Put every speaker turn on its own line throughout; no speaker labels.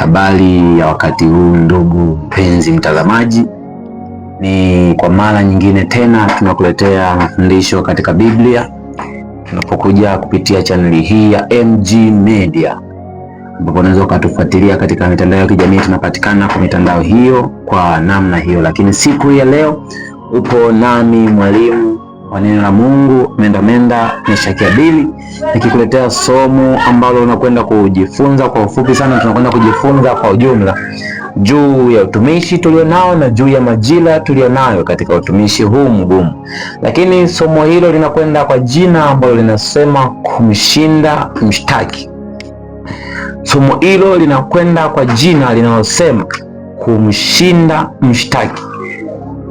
Habari ya wakati huu ndugu mpenzi mtazamaji, ni kwa mara nyingine tena tunakuletea mafundisho katika Biblia tunapokuja kupitia chaneli hii ya MG Media, ambapo unaweza ukatufuatilia katika mitandao ya kijamii. Tunapatikana kwa mitandao hiyo kwa namna hiyo, lakini siku ya leo upo nami mwalimu wa neno la Mungu Menda Meshaki Abili, nikikuletea somo ambalo unakwenda kujifunza kwa ufupi sana. Tunakwenda kujifunza kwa ujumla juu ya utumishi tulionao na juu ya majira tulionayo katika utumishi huu mgumu, lakini somo hilo linakwenda kwa jina ambalo linasema kumshinda mshtaki. Somo hilo linakwenda kwa jina linalosema kumshinda mshtaki.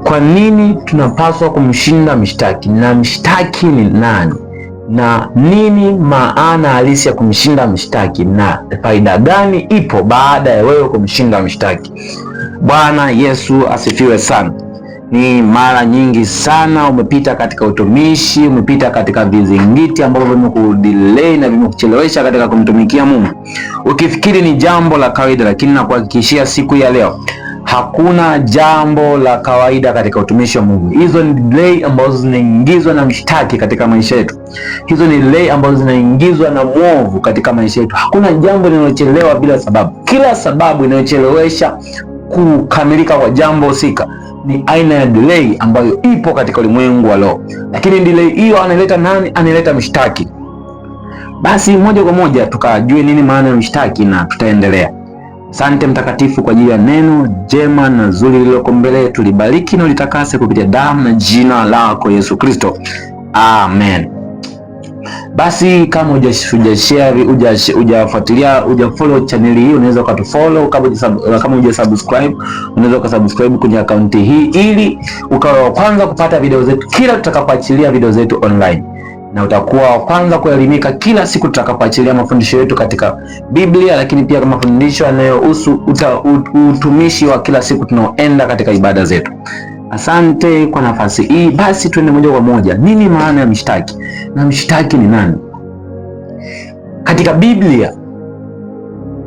Kwa nini tunapaswa kumshinda mshtaki, na mshtaki ni nani, na nini maana halisi ya kumshinda mshtaki, na faida gani ipo baada ya wewe kumshinda mshtaki? Bwana Yesu asifiwe sana. Ni mara nyingi sana umepita katika utumishi, umepita katika vizingiti ambavyo vimekudelay na vimekuchelewesha katika kumtumikia Mungu, ukifikiri ni jambo la kawaida, lakini nakuhakikishia siku ya leo hakuna jambo la kawaida katika utumishi wa Mungu. Hizo ni delay ambazo zinaingizwa na mshtaki katika maisha yetu. Hizo ni delay ambazo zinaingizwa na mwovu katika maisha yetu. Hakuna jambo linalochelewa bila sababu. Kila sababu inayochelewesha kukamilika kwa jambo husika ni aina ya delay ambayo ipo katika ulimwengu wa roho. Lakini delay hiyo analeta nani? Analeta mshtaki. Basi moja kwa moja tukajue nini maana ya mshtaki na tutaendelea. Asante Mtakatifu kwa ajili ya neno jema na zuri lililoko mbele yetu. Libariki na litakase kupitia damu na jina lako Yesu Kristo, amen. Basi kama hujashare, hujafuatilia, hujafollow channel hii, unaweza ukatufollow. Kama hujasubscribe, unaweza ukasubscribe kwenye akaunti hii ili ukawa wa kwanza kupata video zetu kila tutakapoachilia video zetu online, na utakuwa wa kwanza kuelimika kila siku tutakapoachilia mafundisho yetu katika Biblia, lakini pia kama mafundisho yanayohusu utumishi wa kila siku tunaoenda katika ibada zetu. Asante kwa nafasi hii. Basi tuende moja kwa moja. Nini maana ya mshtaki na mshtaki ni nani? Katika Biblia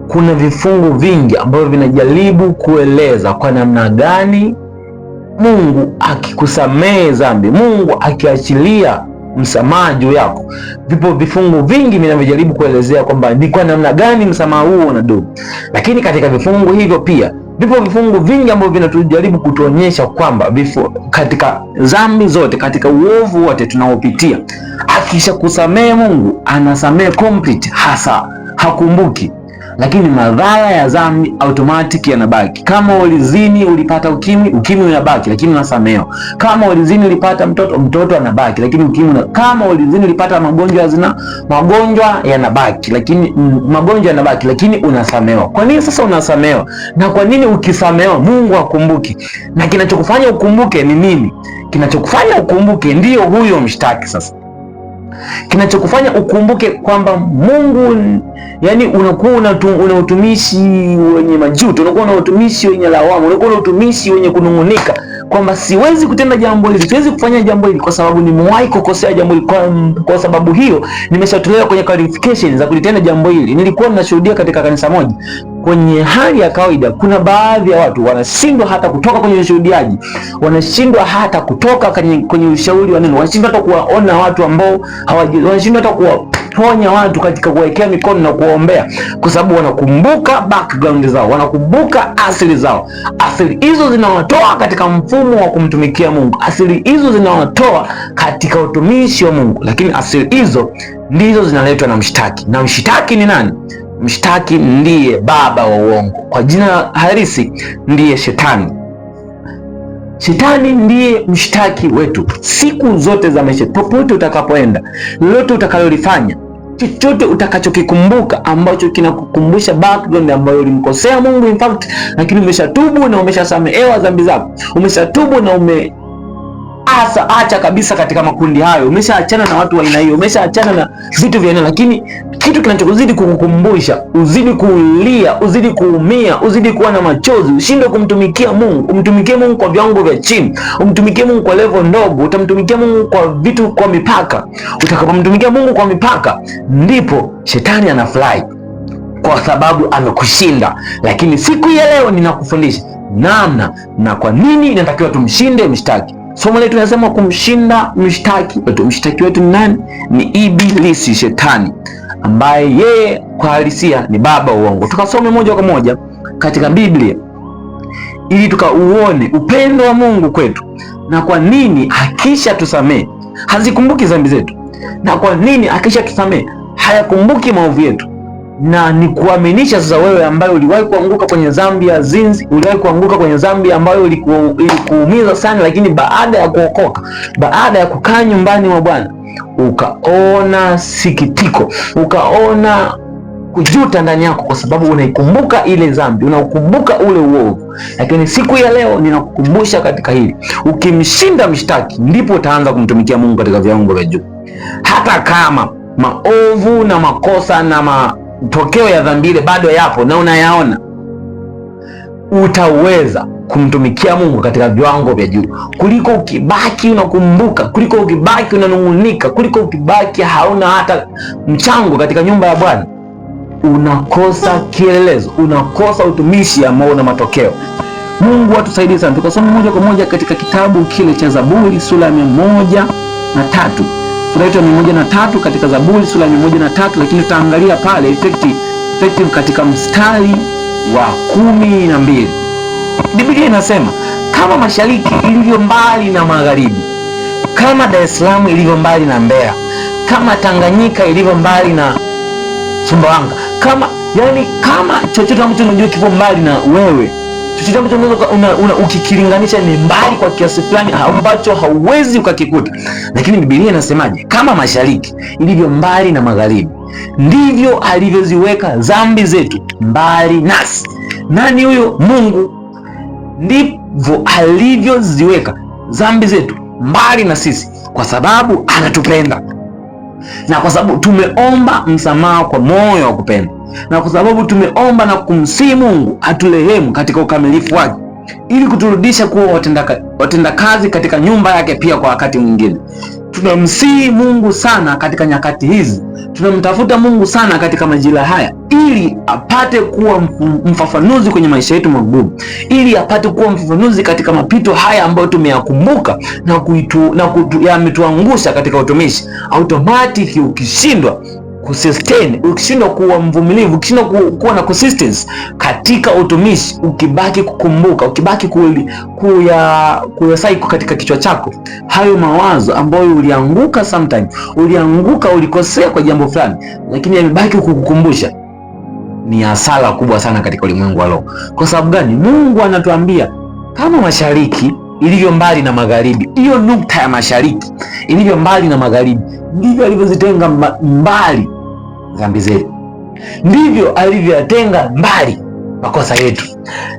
kuna vifungu vingi ambavyo vinajaribu kueleza kwa namna gani Mungu akikusamehe dhambi, Mungu akiachilia msamaha juu yako. Vipo vifungu vingi vinavyojaribu kuelezea kwamba ni kwa namna gani msamaha huo unadumu. Lakini katika vifungu hivyo pia vipo vifungu vingi ambavyo vinatujaribu kutuonyesha kwamba katika dhambi zote, katika uovu wote tunaopitia, akisha kusamehe Mungu anasamehe complete, hasa hakumbuki. Lakini madhara ya dhambi automatic yanabaki. Kama ulizini ulipata ukimwi unabaki, lakini unasamehewa. Kama ulizini ulipata mtoto anabaki, lakini kama ulizini ulipata magonjwa ya zina, magonjwa yanabaki, lakini unasamehewa. Kwa nini sasa unasamehewa? Na kwa nini ukisamehewa Mungu hakumbuki? Na kinachokufanya ukumbuke ni nini? Kinachokufanya ukumbuke ndiyo huyo mshtaki. Sasa kinachokufanya ukumbuke kwamba Mungu, yani unakuwa una utumishi wenye majuto, unakuwa una utumishi wenye lawama, unakuwa una utumishi wenye kunungunika kwamba siwezi kutenda jambo hili, siwezi kufanya jambo hili kwa sababu nimewahi kukosea jambo hili. Kwa sababu hiyo nimeshatolewa kwenye qualifications za kulitenda jambo hili. Nilikuwa ninashuhudia katika kanisa moja, kwenye hali ya kawaida kuna baadhi ya watu wanashindwa hata kutoka kwenye ushuhudiaji, wanashindwa hata kutoka kwenye ushauri wa neno, wanashindwa hata kuwaona watu ambao wanashindwa hata kuwaponya watu katika kuwekea mikono na kuwaombea, kwa sababu wanakumbuka background zao, wanakumbuka asili zao. Asili hizo zinawatoa katika mfumo wa kumtumikia Mungu, asili hizo zinawatoa katika utumishi wa Mungu, lakini asili hizo ndizo zinaletwa na mshtaki. Na mshtaki ni nani? Mshtaki ndiye baba wa uongo, kwa jina halisi ndiye Shetani. Shetani ndiye mshtaki wetu siku zote za maisha. Popote utakapoenda, lolote utakalolifanya, chochote utakachokikumbuka ambacho kinakukumbusha background ambayo ulimkosea Mungu in fact, lakini umeshatubu na umeshasamehewa dhambi zako, umeshatubu na acha kabisa katika makundi hayo, umeshaachana na watu wa aina hiyo, umeshaachana na vitu vya aina, lakini kitu kinachokuzidi kukukumbusha, uzidi kulia, uzidi kuumia, uzidi kuwa na machozi, ushinde kumtumikia Mungu. Umtumikie Mungu kwa viwango vya chini, umtumikie Mungu kwa level ndogo, utamtumikia Mungu kwa vitu, kwa mipaka. Utakapomtumikia Mungu kwa mipaka, ndipo Shetani anafurahi. Kwa kwa sababu amekushinda. Lakini siku ya leo ninakufundisha namna na kwa nini inatakiwa tumshinde mshtaki. Somo letu linasema kumshinda mshtaki wetu. Mshtaki wetu ni nani? Ni Ibilisi, Shetani, ambaye yeye kwa halisia ni baba uongo. Tukasome moja kwa moja katika Biblia ili tukauone upendo wa Mungu kwetu, na kwa nini akisha tusamee hazikumbuki dhambi zetu, na kwa nini akisha tusamee hayakumbuki maovu yetu. Na ni kuaminisha sasa, wewe ambaye uliwahi kuanguka kwenye dhambi ya zinzi, uliwahi kuanguka kwenye dhambi ambayo ilikuumiza sana, lakini baada ya kuokoka, baada ya kukaa nyumbani mwa Bwana, ukaona sikitiko, ukaona kujuta ndani yako, kwa sababu unaikumbuka ile dhambi, unaukumbuka ule uovu. Lakini siku ya leo ninakukumbusha katika hili, ukimshinda mshtaki, ndipo utaanza kumtumikia Mungu katika viwango vya juu. Hata kama maovu na makosa na matokeo ya dhambi ile bado yapo na unayaona, utaweza kumtumikia Mungu katika viwango vya juu kuliko ukibaki unakumbuka, kuliko ukibaki unanung'unika, kuliko ukibaki hauna hata mchango katika nyumba ya Bwana. Unakosa kielelezo, unakosa utumishi ambao una matokeo. Mungu atusaidie sana. Tukasoma moja kwa moja katika kitabu kile cha Zaburi sura ya 103. Sura ya 103 katika Zaburi sura ya 103, lakini tutaangalia pale effective katika mstari wa 12. Biblia inasema, kama mashariki ilivyo mbali na magharibi, kama Dar es Salaam ilivyo mbali na Mbeya, kama Tanganyika ilivyo mbali na Sumbawanga, kama chochote ambacho unajua kipo mbali na wewe, chochote ambacho unaweza ukikilinganisha ni mbali kwa kiasi fulani ambacho hauwezi ukakikuta. Lakini Biblia inasemaje? Kama mashariki ilivyo mbali na magharibi, ndivyo alivyoziweka dhambi zetu mbali nasi. Nani huyo? Mungu. Ndivyo alivyoziweka dhambi zetu mbali na sisi, kwa sababu anatupenda, na kwa sababu tumeomba msamaha kwa moyo wa kupenda, na kwa sababu tumeomba na kumsihi Mungu atulehemu katika ukamilifu wake, ili kuturudisha kuwa watendakazi katika nyumba yake pia kwa wakati mwingine. Tunamsihi Mungu sana katika nyakati hizi, tunamtafuta Mungu sana katika majira haya, ili apate kuwa mfafanuzi kwenye maisha yetu magumu, ili apate kuwa mfafanuzi katika mapito haya ambayo tumeyakumbuka na yametuangusha katika utumishi. Automatic ukishindwa kusustain, ukishindwa kuwa mvumilivu, ukishindwa kuwa na consistency katika utumishi, ukibaki kukumbuka, ukibaki kuyasaiko katika kichwa chako hayo mawazo ambayo ulianguka, ulikosea kwa jambo fulani, lakini yamebaki kukukumbusha, ni hasara kubwa sana katika ulimwengu wa roho. Kwa sababu gani? Mungu anatuambia kama mashariki ilivyo mbali na magharibi. Hiyo nukta ya mashariki ilivyo mbali na magharibi, ndivyo alivyozitenga mbali dhambi zetu, ndivyo alivyoyatenga mbali makosa yetu,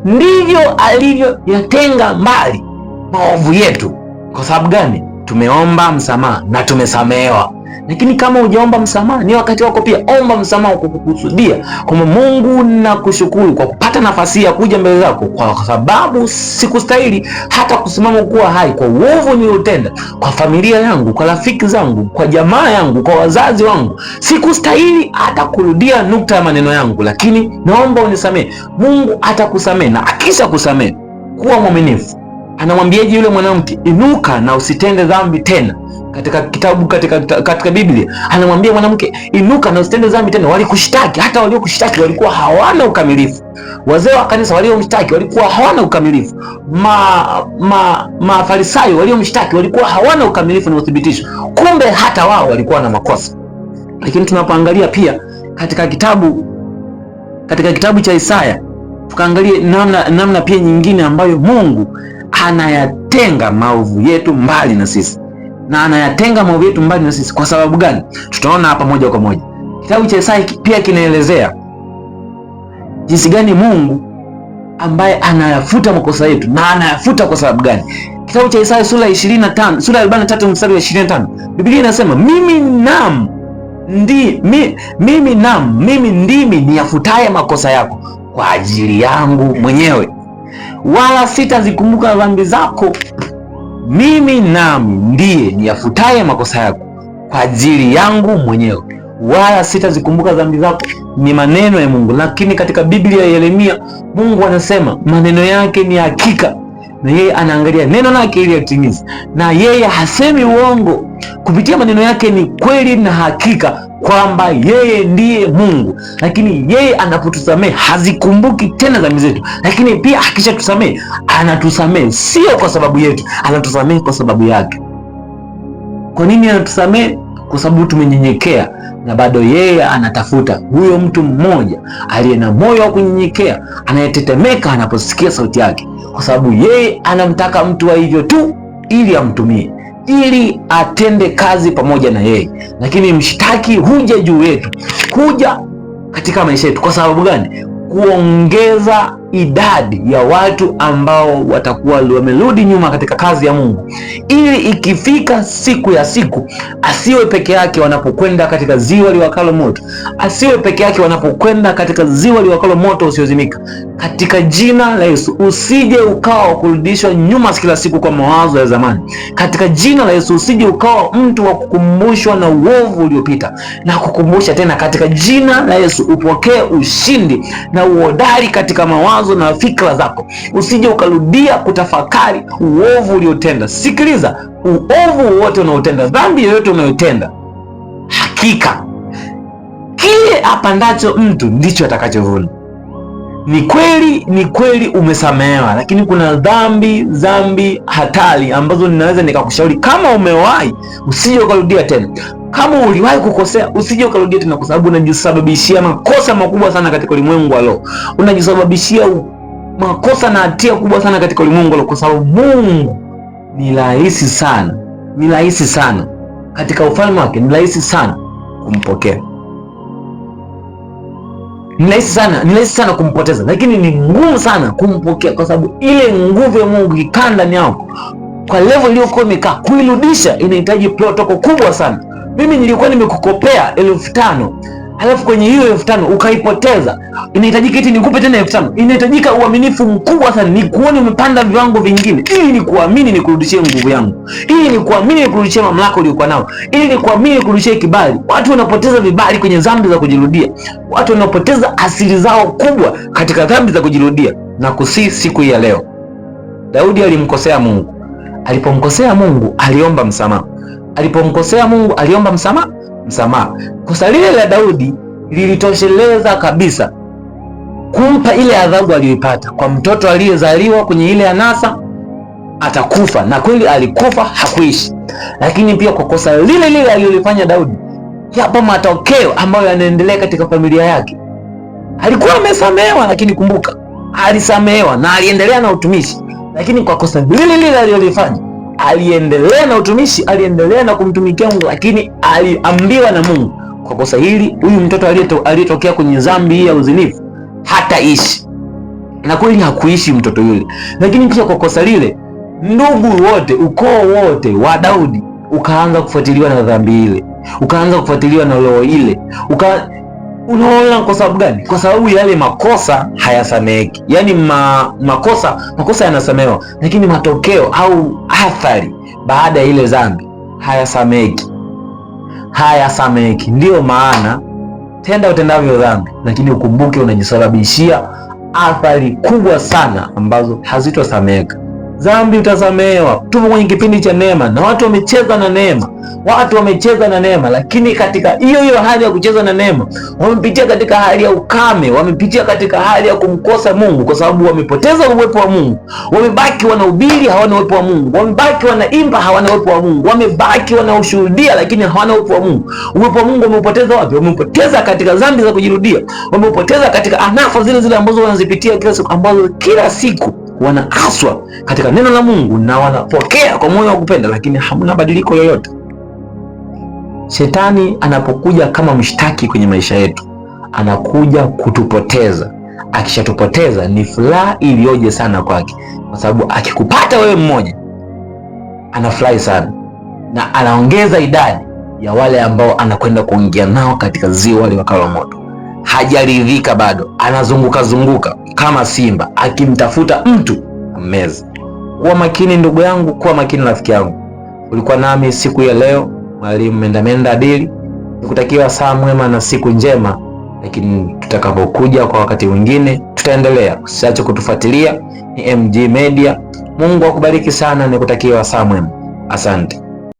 ndivyo alivyoyatenga mbali maovu yetu. Kwa sababu gani? Tumeomba msamaha na tumesamehewa. Lakini kama hujaomba msamaha, ni wakati wako pia. Omba msamaha kwa kukusudia kwamba Mungu, nakushukuru kwa kupata nafasi ya kuja mbele zako, kwa sababu sikustahili hata kusimama kuwa hai kwa uovu niliotenda kwa familia yangu, kwa rafiki zangu, kwa jamaa yangu, kwa wazazi wangu. Sikustahili hata kurudia nukta ya maneno yangu, lakini naomba unisamehe. Mungu atakusamehe, na akisha kusamehe, kuwa mwaminifu. Anamwambiaje yule mwanamke? Inuka na usitende dhambi tena. Katika Biblia anamwambia mwanamke, inuka na usitende dhambi tena. Walikushtaki, hata waliokushtaki walikuwa hawana ukamilifu. Wazee wa kanisa waliomshtaki walikuwa hawana ukamilifu. Mafarisayo waliomshtaki walikuwa hawana ukamilifu na uthibitisho. Kumbe hata wao walikuwa na makosa. Lakini tunapoangalia pia katika kitabu cha Isaya, tukaangalie namna pia nyingine ambayo Mungu anayatenga maovu yetu mbali na sisi, na anayatenga maovu yetu mbali na sisi. Kwa sababu gani? Tutaona hapa moja kwa moja. Kitabu cha Isaya pia kinaelezea jinsi gani Mungu ambaye anayafuta makosa yetu, na anayafuta kwa sababu gani. Kitabu cha Isaya sura ya 25, sura ya 43 mstari wa 25, Biblia inasema, mimi ndimi niyafutaye makosa yako kwa ajili yangu mwenyewe, wala sitazikumbuka dhambi zako. Mimi ndiye niyafutaye makosa yako kwa ajili yangu mwenyewe, wala sitazikumbuka dhambi zako. Ni maneno ya Mungu. Lakini katika Biblia ya Yeremia, Mungu anasema maneno yake ni hakika, na yeye anaangalia neno lake ili atimize, na yeye hasemi uongo. Kupitia maneno yake ni kweli na hakika kwamba yeye ndiye Mungu. Lakini yeye anapotusamehe hazikumbuki tena dhambi zetu, lakini pia akishatusamehe anatusamehe sio kwa sababu yetu, anatusamehe kwa sababu yake. Kwa nini anatusamehe? Kwa sababu tumenyenyekea, na bado yeye anatafuta huyo mtu mmoja aliye na moyo wa kunyenyekea, anayetetemeka anaposikia sauti yake, kwa sababu yeye anamtaka mtu wa hivyo tu ili amtumie, ili atende kazi pamoja na yeye. Lakini mshtaki huja juu yetu, huja katika maisha yetu. Kwa sababu gani? Kuongeza idadi ya watu ambao watakuwa wamerudi nyuma katika kazi ya Mungu, ili ikifika siku ya siku asiwe peke yake wanapokwenda katika ziwa liwakalo moto, asiwe peke yake wanapokwenda katika ziwa liwakalo moto usiozimika. Katika jina la Yesu, usije ukawa kurudishwa nyuma kila siku kwa mawazo ya zamani. Katika jina la Yesu, usije ukawa mtu wa kukumbushwa na uovu uliopita na kukumbusha tena. Katika jina la Yesu, upokee ushindi na uhodari katika mawazo na fikra zako. Usije ukarudia kutafakari uovu uliotenda. Sikiliza, uovu wote unaotenda, dhambi yoyote unayotenda, hakika kile apandacho mtu ndicho atakachovuna. Ni kweli umesamehewa, lakini kuna dhambi hatari ambazo ninaweza nikakushauri, kama umewahi, usije ukarudia tena. Kama uliwahi kukosea, usije ukarudia tena, kwa sababu unajisababishia makosa makubwa sana katika ulimwengu wa roho. Unajisababishia makosa na hatia kubwa sana katika ulimwengu wa roho, kwa sababu Mungu ni rahisi sana katika ufalme wake, ni rahisi sana kumpokea, ni rahisi sana kumpoteza, lakini ni ngumu sana kumpokea, kwa sababu ile nguvu ya Mungu ikikaa ndani yako kwa level iliyokuwa imekaa, kuirudisha inahitaji protocol kubwa sana. Mimi nilikuwa nimekukopea 5,000, halafu kwenye hiyo 5,000 ukaipoteza, inahitajika eti nikupe tena 5,000. Inahitajika uaminifu mkubwa sana, ni kuone umepanda viwango vingine, ili nikuamini nikurudishie nguvu yangu, ili nikuamini nikurudishie mamlaka uliyokuwa nao, ili nikuamini nikurudishie kibali. Watu wanapoteza vibali kwenye dhambi za kujirudia. Watu wanapoteza asili zao kubwa katika dhambi za kujirudia. Na kusi siku hii ya leo, Daudi alimkosea Mungu. Alipomkosea Mungu aliomba msamaha. Alipomkosea Mungu aliomba msamaha. Kosa lile la Daudi lilitosheleza kabisa kumpa ile adhabu aliyoipata kwa mtoto aliyezaliwa kwenye ile anasa, atakufa. Na kweli alikufa, hakuishi. Lakini pia kwa kosa lile alilofanya Daudi, yapo matokeo ambayo yanaendelea katika familia yake. Alikuwa amesamehewa, lakini kumbuka, alisamehewa na aliendelea na utumishi. Lakini kwa kosa lile alilofanya, aliendelea na utumishi, aliendelea na kumtumikia Mungu, lakini aliambiwa na Mungu, kwa kosa hili huyu mtoto aliyetokea kwenye dhambi hii ya uzinifu hataishi. Na kweli hakuishi mtoto yule. Lakini pia kwa kosa lile, ndugu wote, ukoo wote wa Daudi ukaanza kufuatiliwa na dhambi ile, ukaanza kufuatiliwa na roho ile. Unaona kwa sababu gani? Kwa sababu yale makosa hayasameheki. Yaani makosa yanasamehewa, lakini matokeo au athari baada ya ile dhambi hayasameheki. Ndiyo maana tenda utendavyo dhambi, lakini ukumbuke unajisababishia athari kubwa sana ambazo hazitosameheka. Dhambi utasamehewa. Tupo kwenye kipindi cha neema na watu wamecheza na neema, lakini katika hiyo hali ya kucheza na neema wamepitia katika hali ya ukame, wamepitia katika hali ya kumkosa Mungu, kwa sababu wamepoteza uwepo wa Mungu. Wamebaki wanahubiri, hawana uwepo wa Mungu. Wamebaki wanaimba, hawana uwepo wa Mungu. Wamebaki wanaushuhudia, lakini hawana uwepo wa Mungu. Uwepo wa Mungu wameupoteza wapi? Wameupoteza katika dhambi za kujirudia. Wameupoteza katika anafa zile ambazo wanazipitia kila siku, ambazo kila siku wanaaswa katika neno la Mungu na wanapokea kwa moyo wa kupenda, lakini hamna badiliko yoyote. Shetani anapokuja kama mshtaki kwenye maisha yetu, anakuja kutupoteza. Akishatupoteza ni furaha iliyoje sana kwake, kwa sababu akikupata wewe mmoja anafurahi sana, na anaongeza idadi ya wale ambao anakwenda kuingia nao katika ziwa liwakalo moto. Hajaridhika bado, anazunguka kama simba akimtafuta mtu ammeze. Kuwa makini ndugu yangu, kuwa makini rafiki yangu. Ulikuwa nami siku ya leo, Mwalimu Mendamenda Adili. Nikutakia saa mwema na siku njema, lakini tutakapokuja kwa wakati mwingine tutaendelea. Usiache kutufuatilia. Ni MG Media. Mungu akubariki sana, nikutakia saa mwema. Asante.